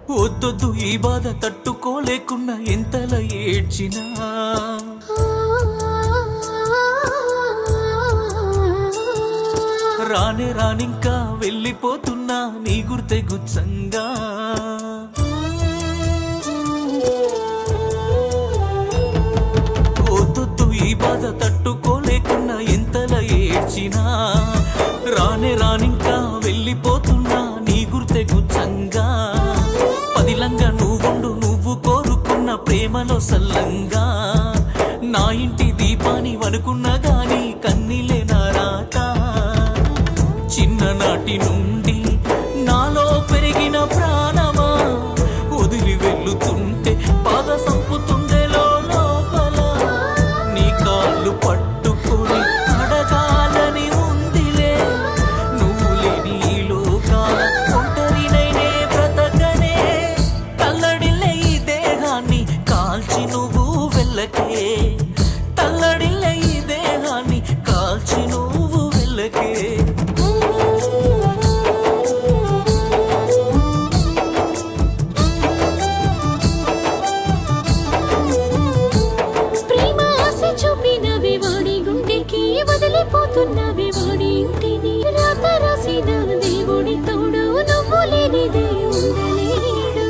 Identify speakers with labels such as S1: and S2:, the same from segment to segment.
S1: వద్దొద్దు ఈ బాధ తట్టుకోలేకున్నా ఎంతలా ఏడ్చినా రానే రానింకా వెళ్ళిపోతున్నా నీ గుర్తే గుచ్చంగా వద్దొద్దు ఈ బాధ తట్టుకోలేకున్నా ఎంతలా ఏడ్చినా రానే రానింకా వెళ్ళిపోతున్నా నీ గుర్తే గుచ్చంగా పదిలంగా నువ్వుండు నువ్వు కోరుకున్న ప్రేమలో సల్లంగా నా ఇంటి దీపాని వనుకున్నా గాని కన్నీలే నా రాత చిన్ననాటి నుండి నాలో పెరిగిన ప్రాణమా వదిలి వెళ్ళుతుంటే బాధ సంపుతుందే లోపల నీ కాళ్ళు పట్టుకొని అడగాలని ఉందిలే నువ్వు లేని ఈ లోకాల ఒంటరినైనే బ్రతకనే తల్లడిల్లే ఈ దేహాన్ని కాల్చి నువ్వు వెళ్ళకే తల్లడిల్లే ఈ దేహాన్ని కాల్చి నువ్వు వెళ్ళకే
S2: వదిలిపోతున్నవి వాడి ఇంటిని రాత రాసిన దేవుడి తోడు నువ్వు లేనిదే ఉండలేడు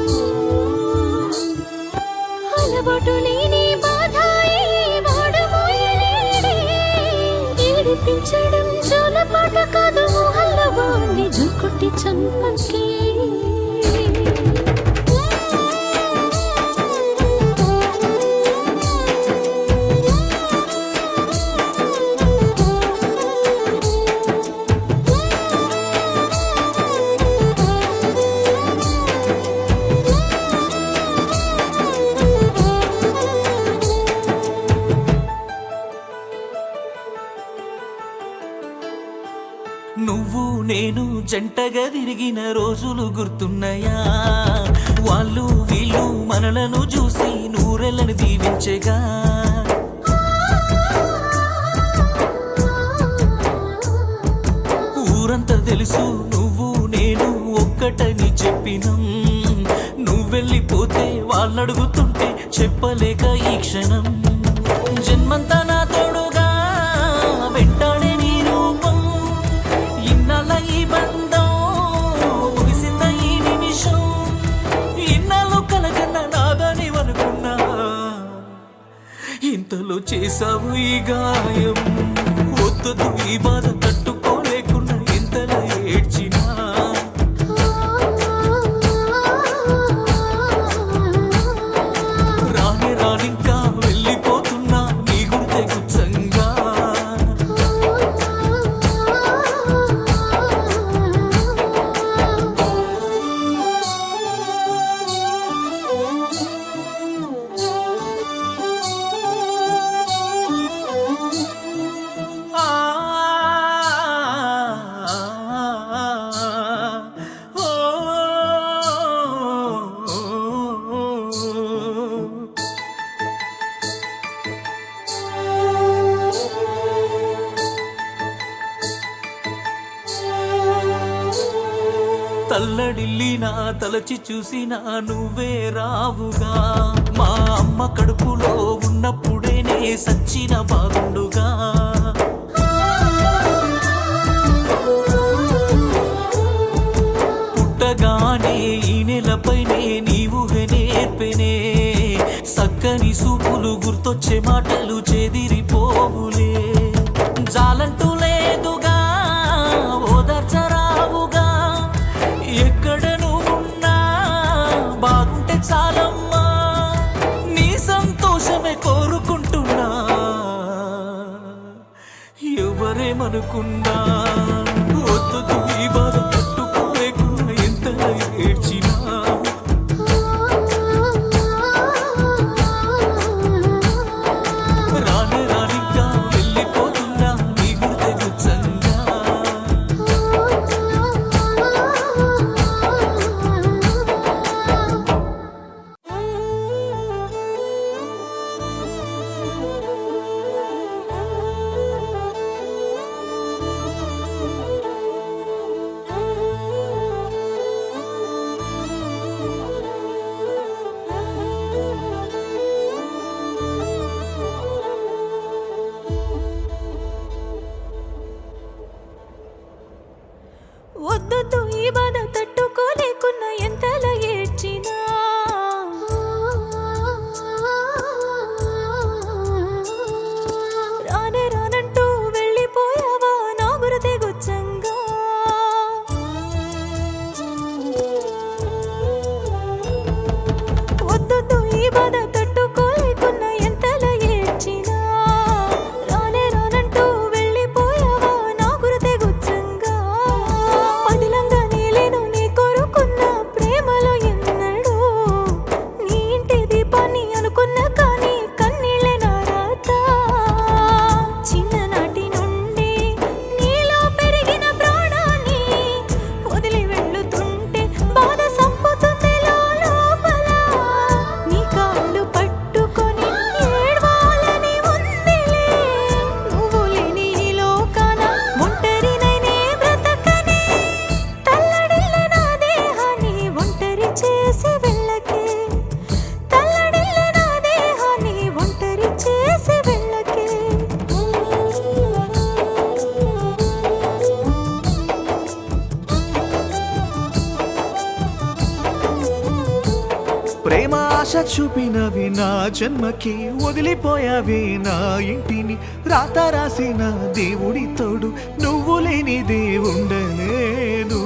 S2: అలవాటు లేని బాధ వాడు మోయలేడే ఏడిపించడం జోలపాట కాదు ఊహల్లో వాడిని జుకొట్టి చంపకే
S1: నువ్వు నేను జంటగా తిరిగిన రోజులు గుర్తున్నాయా వాళ్ళు వీళ్ళు మనలను చూసి నూరెళ్ళని దీవించగా ఊరంతా తెలుసు నువ్వు నేను ఒక్కటని చెప్పినం నువ్వెళ్ళిపోతే వాళ్ళడుగుతుంటే చెప్పలేక ఈ క్షణం జన్మంతా నా తోడుగా వెంటాడే నీ రూపం ఇన్నాళ్ళ ఈ బంధం ముగిసింద ఈ నిమిషం ఇన్నాళ్ళు కలగన్న నాదని అనుకున్నా ఇంతలో చేసావు ఈ గాయం వద్దదు ఈ బాధ తట్టుకోలేకుండా ఇంతలా ఏడ్చినా రాని రానింకా వెళ్ళిపోతున్నా నీ గుర్తే గుచ్చంగా తల్లడిల్లి నా తలచి చూసినా నువ్వే రావుగా మా అమ్మ కడుపులో ఉన్నప్పుడేనే సచ్చిన బాగుండుగా పుట్టగానే ఈ నెలపైనే నీవు నేర్పెనే సక్కని సూపులు గుర్తొచ్చే మాటలు చెదిరిపోవులే జాలంటూ లేదుగా ఓదార్చరావుగా ఎక్కడ నువ్వున్నా బాగుంటే చాలమ్మా నీ సంతోషమే కోరుకుంటున్నా ఎవరేమనుకున్నా వద్దు ఈ బాధ తట్టుకోలేకున్నా ఎంతలా ఏడ్చినా రాని రానిగా వెళ్ళిపోతున్నా నీ గుర్తే గుచ్చంగా
S3: ప్రేమ ఆశ చూపినవి నా జన్మకి, వదిలిపోయావి నా ఇంటిని. రాత రాసిన దేవుడి తోడు, నువ్వు లేనిదే ఉండలేదు.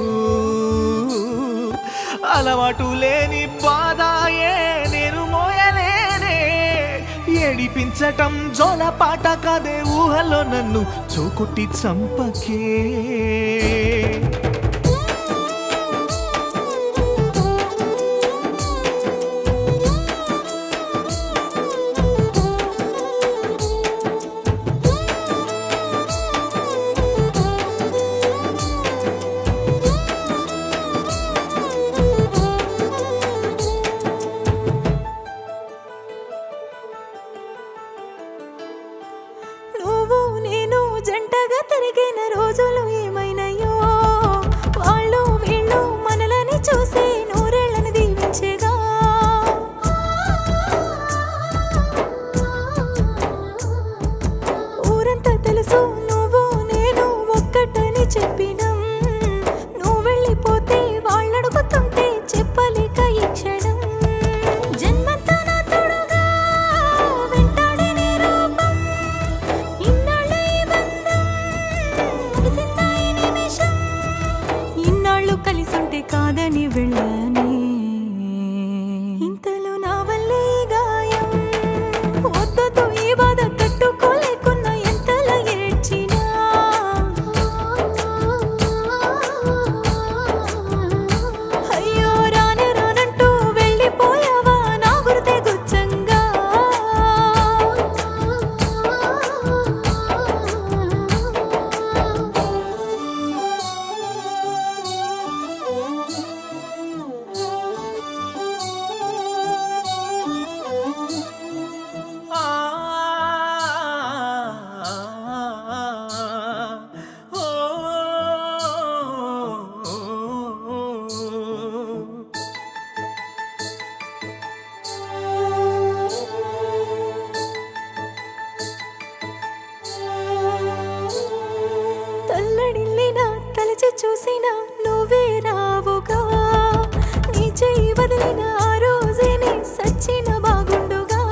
S3: అలవాటు లేని బాధాయే నేను మోయలేనే, ఏడిపించటం జోల పాట కాదే, ఊహలో నన్ను చూకుట్టి చంపకే.
S2: నువ్వు నేను జంటగా తిరిగిన రోజులు ఏమైనాయో, వాళ్ళు వీళ్ళు మనలని చూసి నూరేళ్ళని దీవించేగా. ఊరంతా తెలుసు నువ్వు నేను ఒక్కటని చెప్పినం, నువ్వు వెళ్ళిపోతే వాళ్ళడుగుతుంటే చెప్పలేక ఈ క్షణం. జన్మంతా నా తోడుగా వెంటాడే నీ రూపం, ఇన్నాళ్ళు ఈ బంధం ముగిసిందా ఈ నిమిషం. ఇన్నాళ్ళు కలిసుంటే కాదని వెళ్ళానే, ఇంతలో నా వల్లే ఈ గాయం. వద్దొద్దు ఈ బాధ తట్టుకోలేకున్నా ఎంతలా ఏడ్చినా. అయ్యో రానే రానంటూ వెళ్ళిపోయావా నా గుర్తే గుచ్చంగా.
S1: ఆ, ఓ,
S2: తల్లడిల్లినా తలచి చూసినా నువ్వే రావుగా, నీ చెయ్యి వదిలిన ఆ రోజే నీ సచ్చిన బాగుండుగా.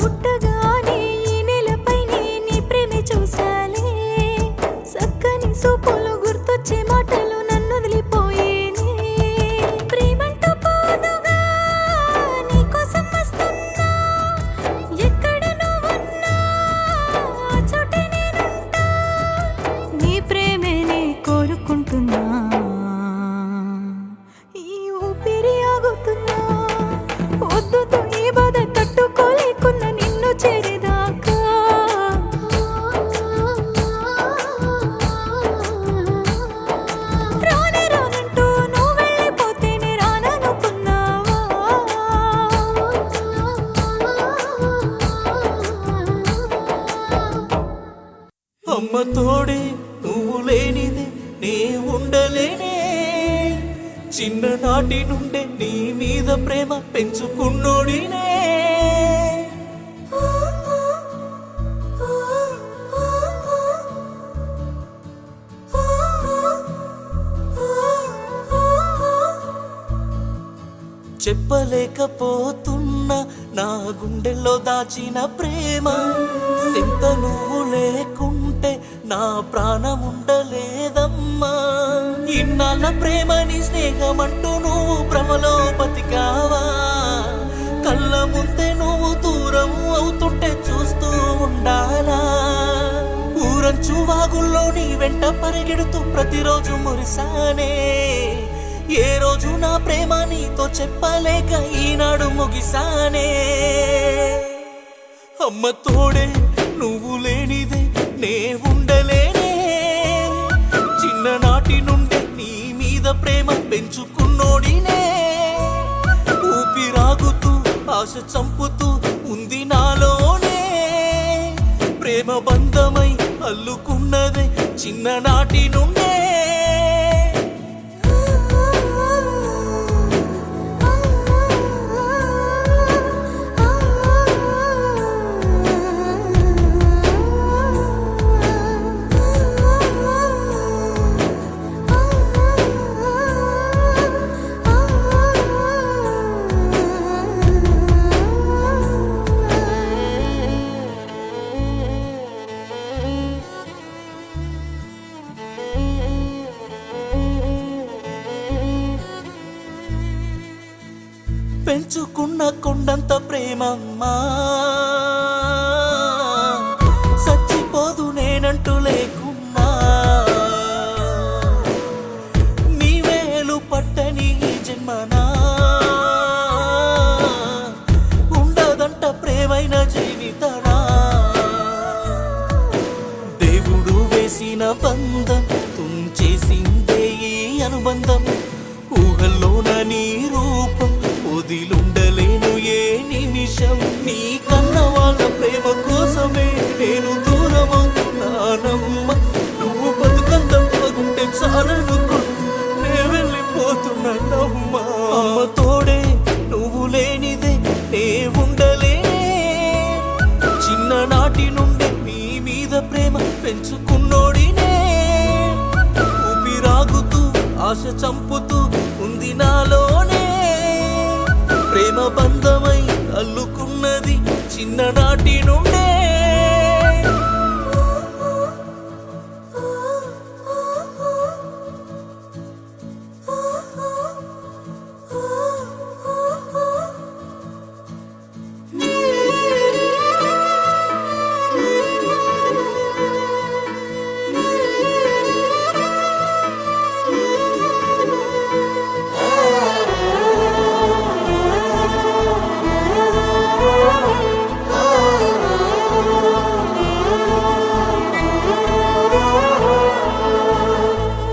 S2: పుట్టగానే ఈ నేలపైనే నీ ప్రేమే చూశాలే, సక్కని సూపులు గుర్తొచ్చే మాటలు నన్ను వదిలిపోయేనే. ప్రేమంటూ పోదుగా నీకోసం వస్తున్నా, ఎక్కడ నువ్వున్నా ఆ చోటే నేనుంటా. నీ ప్రేమేనే కోరుకుంటున్నా, ఈ ఊపిరి ఆగుతున్నా. వద్దు ఈ బాధ తట్టుకోలేకున్నా నిన్ను చేరేదాకా. రానే రానంటూ నువ్వు వెళ్ళిపోతేనే రాననుకున్నావా.
S1: అమ్మ తోడే నువ్వు లేనిదే నే ఉండలేనే, చిన్ననాటి నుండే నీ మీద ప్రేమ పెంచుకున్నోడినే. చెప్పలేకపోతున్నా నా గుండెల్లో దాచిన ప్రేమ, ఎంత నువ్వు లేకుంటే నా ప్రాణం ఉండలేదమ్మా. ఇన్నాళ్ళ ప్రేమని స్నేహమంటూ నువ్వు భ్రమలో బతికావా, కళ్ళ ముందే నువ్వు దూరం అవుతుంటే చూస్తూ ఉండాలా. ఊరంచు వాగుల్లో నీ వెంట పరిగెడుతూ ప్రతిరోజు మురిసానే, ఏ రోజు నా ప్రేమ నీతో చెప్పలేక ఈనాడు ముగిసానే. అమ్మ తోడే నువ్వు లేనిదే నే ఉండలేనే, చిన్ననాటి నుండే నీ మీద ప్రేమ పెంచుకున్నోడినే. ఊపిరాగుతూ ఆశ చంపుతూ ఉంది నాలోనే, ప్రేమ బంధమై అల్లుకున్నదే చిన్ననాటి నుండే. పెంచుకున్న కొండంత ప్రేమమ్మా సచ్చిపోదు నేనంటూ లేకున్నా నీ వేలు పట్టని ఈ జన్మనా ఉండదంట ప్రేమైన జీవితనా దేవుడు వేసిన బంధం తుంచేసిందే ఈ అనుబంధం ఊహల్లోన నీ రూపం వదిలుండలేను ఏ నిమిషం నీ కన్న వాళ్ళ ప్రేమ కోసమే నేను దూరమవుతున్నానమ్మ నువ్వు బతుకంత బాగుంటే చాలనుకో నే వెళ్ళిపోతున్నానమ్మ అమ్మ తోడే నువ్వు లేనిదే నే ఉండలేనే చిన్ననాటి నుండి నీ మీద ప్రేమ పెంచుకున్నోడినే ఊపిరాగుతూ ఆశ చంపుతూ ఉంది నాలోనే ప్రేమ బంధమై అల్లుకున్నది చిన్ననాటి నుండే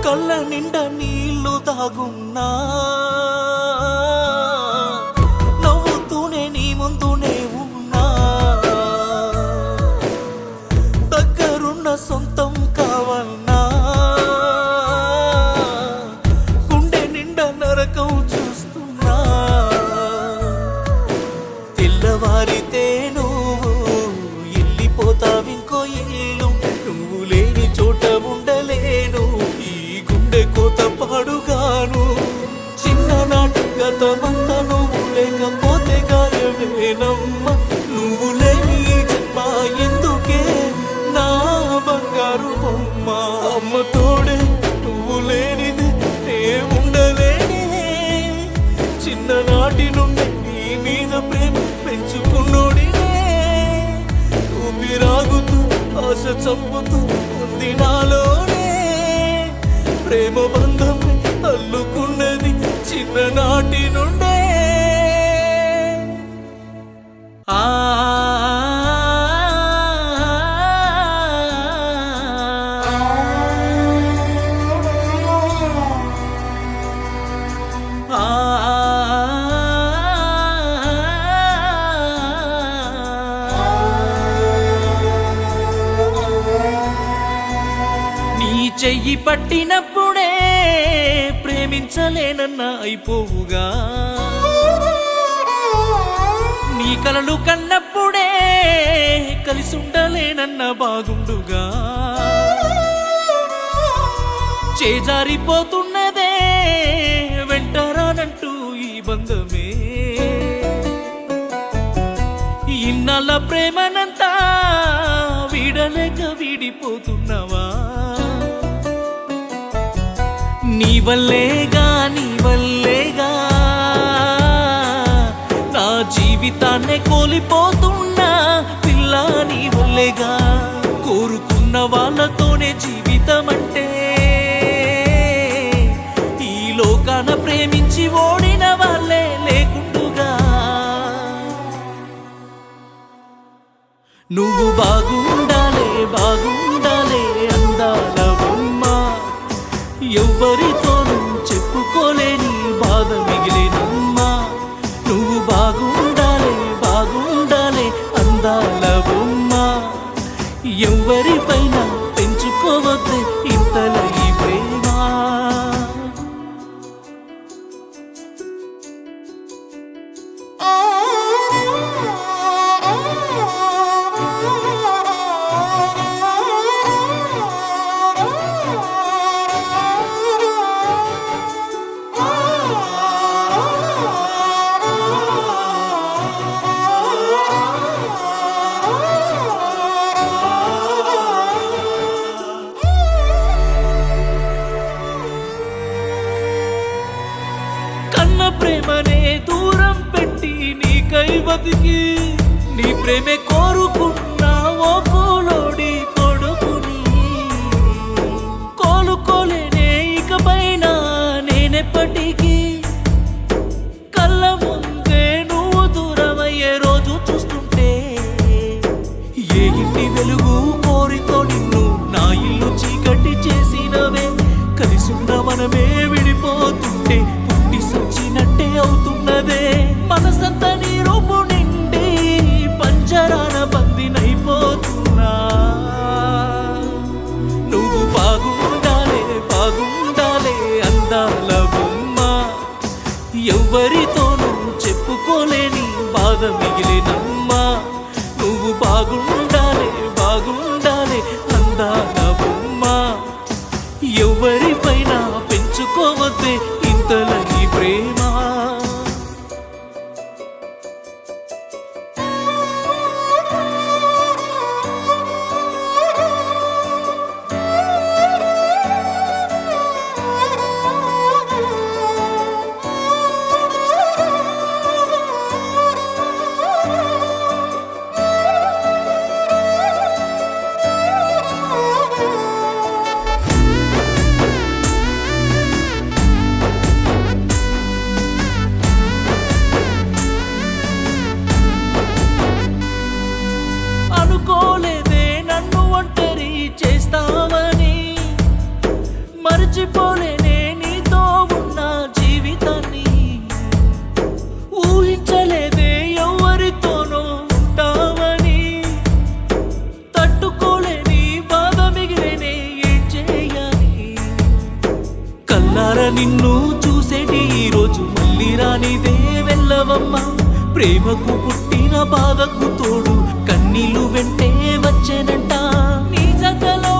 S1: కళ్ళ నిండా నీళ్లు దాగున్నా నవ్వుతూనే నీ ముందునే ఉన్నా దగ్గరున్న సొంతం కావన్నా గుండె నిండా నరకం చూస్తున్నా తెల్లవారితే నువ్వు వెళ్ళిపోతావింకో ఇల్లు నువ్వు లేని చోట ఉండలేను కోత పాడుగాను చిన్ననాటి గతమంతా నువ్వు లేకపోతే గాయమేనమ్మ నువ్వు లేని జన్మ ఎందుకే నా బంగారు బొమ్మ అమ్మ తోడే నువ్వు లేనిది నే ఉండలేనే చిన్ననాటి నుండి నీ మీద ప్రేమ పెంచుకున్నోడినే ఊపిరాగుతూ ఆశ చంపుతూ ఉంది నాలోనే ప్రేమ బంధం అల్లుకున్నది చిన్ననాటి నుండే ఆ చెయ్యి పట్టినప్పుడే ప్రేమించలేనన్న అయిపోవుగా నీ కలలు కన్నప్పుడే కలిసి ఉండలేనన్న బాగుండుగా చేజారిపోతున్నదే వెంటరానంటూ ఈ బంధమే ఇన్నాళ్ళ ప్రేమనంతా వీడలేక వీడిపోతున్నవా నీ వల్లేగా నా జీవితాన్నే కోల్పోతున్నా పిల్ల నీ వల్లేగా కోరుకున్న వాళ్ళతోనే జీవితం అంటే ఈ లోకాన ప్రేమించి ఓడిన వాళ్ళే లేకుండుగా నువ్వు బాగుండాలే అందాల బొమ్మ ఎవ్వరితోనూ చెప్పుకోలేని బాధ మిగిలినమ్మా నువ్వు బాగుండాలే అందాల బొమ్మ ఎవ్వరిపైన పెంచుకోవద్దు ఇంతల ఈ ప్రేమ నీకై బతికి నీ ప్రేమే కోరుకున్నా ఓ కోలోడి కొడుకుని కోలుకోలేనే ఇకపైన నేనెప్పటికీ కళ్ళ ముందే నువ్వు దూరమయ్యే రోజు చూస్తుంటే ఏ ఇంటి వెలుగు కోరితో నిన్ను నా ఇల్లు చీకటి చేసినవే కలిసున్న మనమే విడిపోతుంటే పుట్టి సచ్చినట్టే అవుతున్నదే మనసంతా నీ రూపు నిండి పంజరాన బందినైపోతున్నా నువ్వు బాగుండాలే బాగుండాలే అందాల బొమ్మ ఎవ్వరితోనూ చెప్పుకోలేని బాధ మిగిలినమ్మా నువ్వు బాగుండాలే బాగుండాలే అందాల బొమ్మ ఎవరిపైన పెంచుకోవద్దే ఇంతలని ప్రేమ అనుకోలేదే నన్ను ఒంటరి చేస్తావని మర్చిపోలేనే నీతో ఉన్న జీవితాన్ని ఊహించలేదే ఎవరితోనో ఉంటావని తట్టుకోలేని బాధ మిగిలేనే ఏం చేయాలి కల్లార నిన్ను చూసేటి ఈ రోజు మళ్ళీ రానిదే వెళ్ళవమ్మా ప్రేమకు పుట్టిన బాధకు తోడు కన్నీళ్ళు వెంటే వచ్చేనంట నీ జతలో